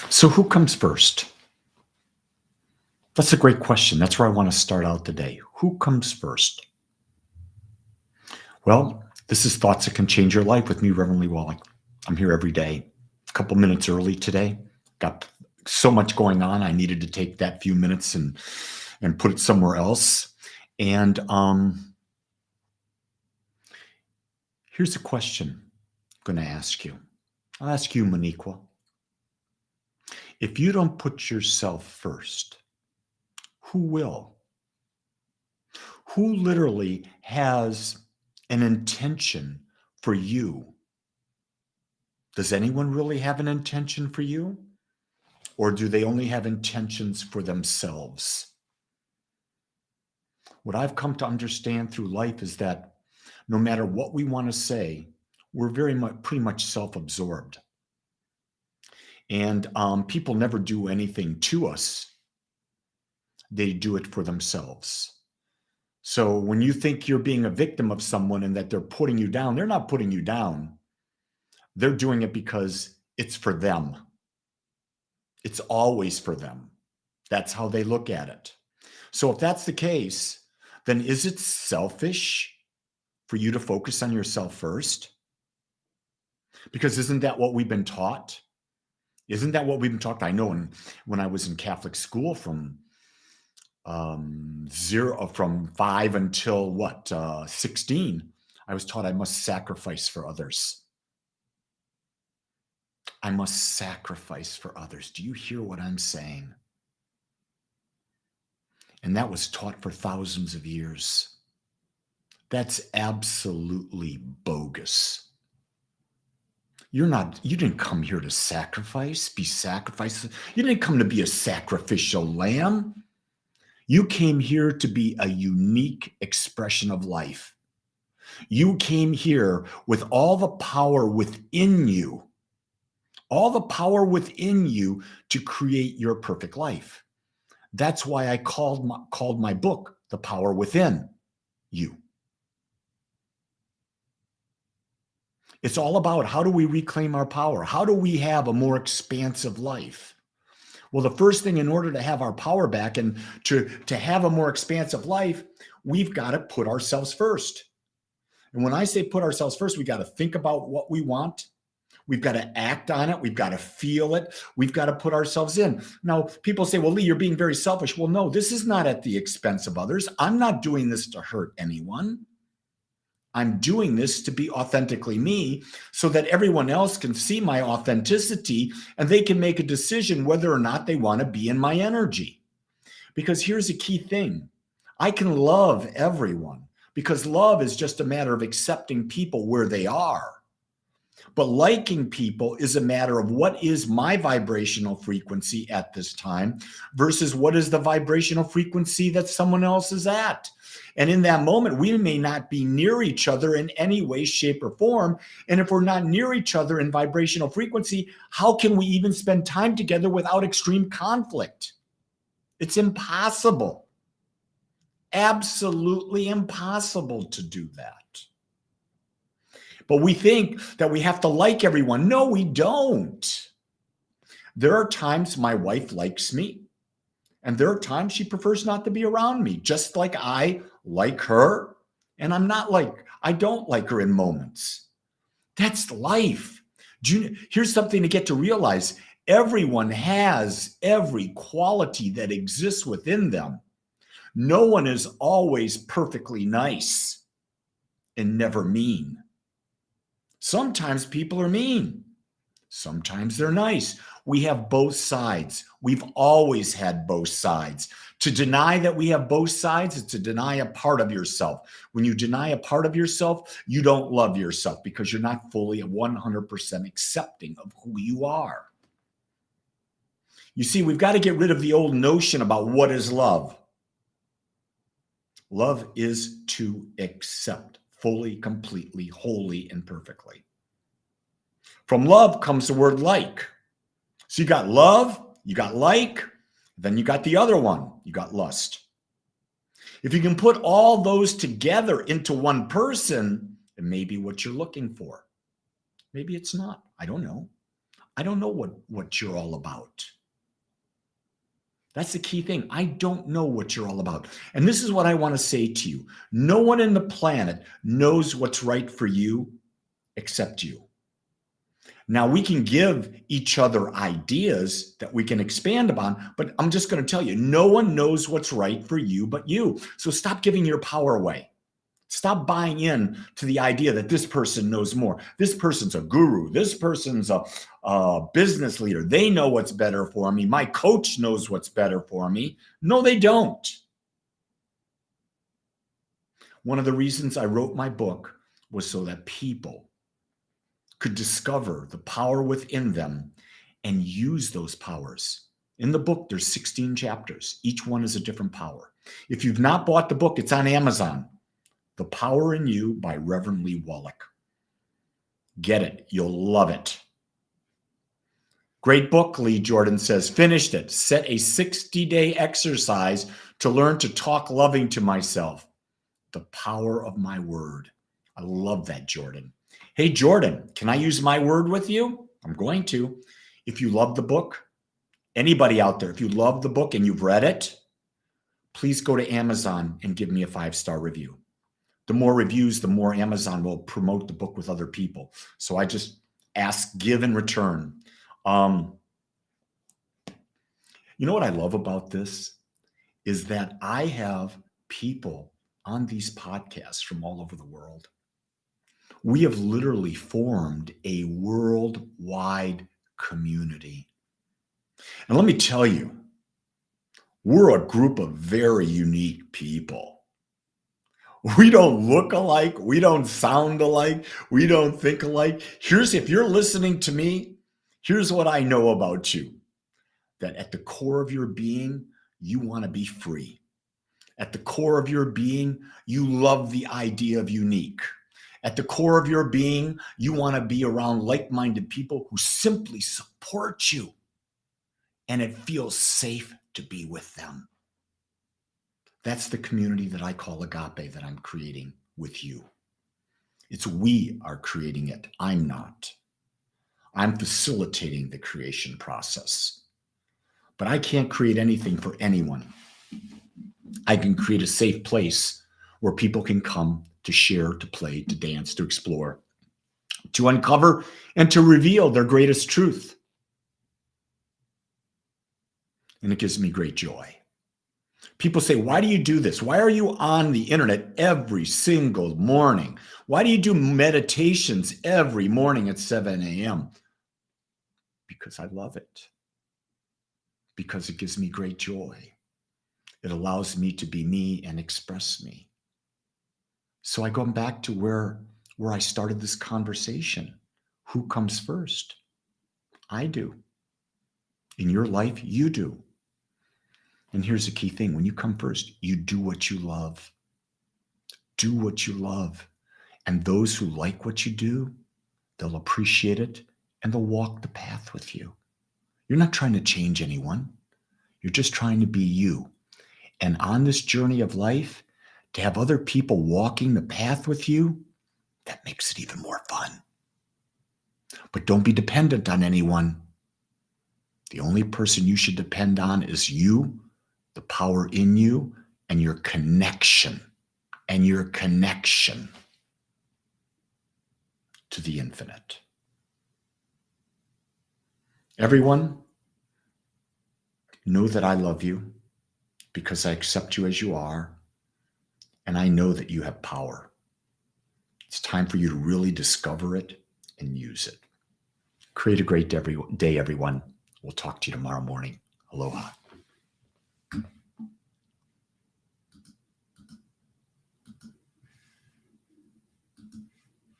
So who comes first? That's a great question. That's where I want to start out today. Who comes first? Well, this is Thoughts That Can Change Your Life with me, Reverend Wolak. I'm here every day. A couple minutes early today. Got so much going on. I needed to take that few minutes and put it somewhere else. And here's a question I'm going to ask you. I'll ask you, Moniqua. If you don't put yourself first, who will? Who literally has an intention for you? Does anyone really have an intention for you? Or do they only have intentions for themselves? What I've come to understand through life is that no matter what we want to say, we're pretty much self-absorbed. And people never do anything to us. They do it for themselves. So when you think you're being a victim of someone and that they're putting you down, they're not putting you down. They're doing it because it's for them. It's always for them. That's how they look at it. So if that's the case, then is it selfish for you to focus on yourself first? Because isn't that what we've been taught? Isn't that what we've been taught? I know when I was in Catholic school from 5 until 16, I was taught I must sacrifice for others. I must sacrifice for others. Do you hear what I'm saying? And that was taught for thousands of years. That's absolutely bogus. You didn't come here to be sacrificed. You didn't come to be a sacrificial lamb. You came here to be a unique expression of life. You came here with all the power within you, to create your perfect life. That's why I called my book, The Power Within You. It's all about how do we reclaim our power? How do we have a more expansive life? Well, the first thing, in order to have our power back and to have a more expansive life, we've got to put ourselves first. And when I say put ourselves first, we got to think about what we want. We've got to act on it. We've got to feel it. We've got to put ourselves in. Now, people say, well, Lee, you're being very selfish. Well, no, this is not at the expense of others. I'm not doing this to hurt anyone. I'm doing this to be authentically me so that everyone else can see my authenticity and they can make a decision whether or not they want to be in my energy. Because here's a key thing. I can love everyone because love is just a matter of accepting people where they are. But liking people is a matter of what is my vibrational frequency at this time versus what is the vibrational frequency that someone else is at. And in that moment, we may not be near each other in any way, shape, or form. And if we're not near each other in vibrational frequency, how can we even spend time together without extreme conflict? It's impossible. Absolutely impossible to do that. But we think that we have to like everyone. No, we don't. There are times my wife likes me, and there are times she prefers not to be around me, just like I like her, and I don't like her in moments. That's life. Here's something to get to realize. Everyone has every quality that exists within them. No one is always perfectly nice and never mean. Sometimes people are mean. Sometimes they're nice. We have both sides. We've always had both sides. To deny that we have both sides is to deny a part of yourself. When you deny a part of yourself, you don't love yourself because you're not fully 100% accepting of who you are. You see, we've got to get rid of the old notion about what is love. Love is to accept fully, completely, wholly, and perfectly. From love comes the word like. So you got love, you got like, then you got the other one, you got lust. If you can put all those together into one person, it may be what you're looking for. Maybe it's not. I don't know. I don't know what you're all about. That's the key thing. I don't know what you're all about. And this is what I want to say to you. No one in the planet knows what's right for you except you. Now, we can give each other ideas that we can expand upon, but I'm just going to tell you, no one knows what's right for you but you. So stop giving your power away. Stop buying in to the idea that this person knows more. This person's a guru. This person's a business leader. They know what's better for me. My coach knows what's better for me. No, they don't. One of the reasons I wrote my book was so that people could discover the power within them and use those powers. In the book, there's 16 chapters. Each one is a different power. If you've not bought the book, it's on Amazon. The Power in You by Reverend Lee Wolak. Get it. You'll love it. Great book, Lee Jordan says. Finished it. Set a 60-day exercise to learn to talk loving to myself. The power of my word. I love that, Jordan. Hey, Jordan, can I use my word with you? I'm going to. If you love the book, anybody out there, if you love the book and you've read it, please go to Amazon and give me a 5-star review. The more reviews, the more Amazon will promote the book with other people. So I just ask, give in return. You know what I love about this is that I have people on these podcasts from all over the world. We have literally formed a worldwide community. And let me tell you, we're a group of very unique people. We don't look alike. We don't sound alike. We don't think alike. If you're listening to me, here's what I know about you. That at the core of your being, you want to be free. At the core of your being, you love the idea of unique. At the core of your being, you want to be around like-minded people who simply support you. And it feels safe to be with them. That's the community that I call Agape that I'm creating with you. It's we are creating it. I'm not. I'm facilitating the creation process. But I can't create anything for anyone. I can create a safe place where people can come to share, to play, to dance, to explore, to uncover, and to reveal their greatest truth. And it gives me great joy. People say, why do you do this? Why are you on the internet every single morning? Why do you do meditations every morning at 7 a.m.? Because I love it. Because it gives me great joy. It allows me to be me and express me. So I go back to where I started this conversation. Who comes first? I do. In your life, you do. And here's the key thing. When you come first, you do what you love. Do what you love. And those who like what you do, they'll appreciate it and they'll walk the path with you. You're not trying to change anyone. You're just trying to be you. And on this journey of life, to have other people walking the path with you, that makes it even more fun. But don't be dependent on anyone. The only person you should depend on is you, the power in you, and your connection. And your connection to the infinite. Everyone, know that I love you because I accept you as you are, and I know that you have power. It's time for you to really discover it and use it. Create a great day, everyone. We'll talk to you tomorrow morning. Aloha.